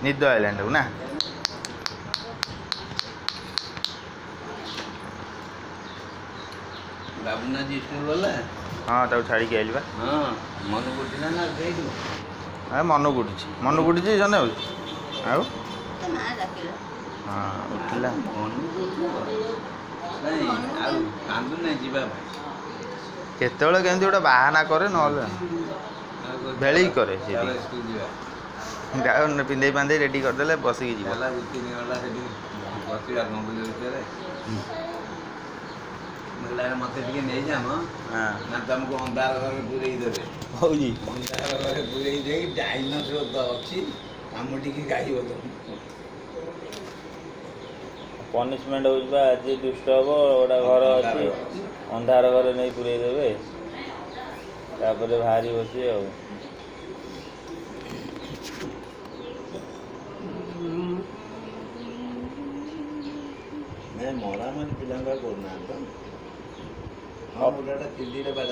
निद आइलांड ना बाबूना जी स्कूल वाला हाँ ताऊ छाड़ी के आइल बा हाँ मन गुटिना ना गई हाँ मन गुटी जने आउ हाँ उठिला नहीं आउ कांदू नहीं जीवा केतବେଳେ केमती गोटे बाहाना करे नहले भेड़ी करे चलो स्कूल जीवा गाँव पिंधे पांधे रेडी करदेले बसिकी जीव चला 3 घंटा सेठी बसिया कंप्यूटर भितर मतलब मत टे नहीं जाम ना तुमको अंधार घर पूरे देवे हौजी अंधार घर पूरे दे डाइनोसर तो अच्छी आम टी गाई पनिशमेंट हो आज दुष्ट हम गोटा घर अच्छी अंधार घर नहीं पूरे देवे तापर बाहरी बस मरा मन पिला करना हाँ बुढ़ाटा 3 दिन बाद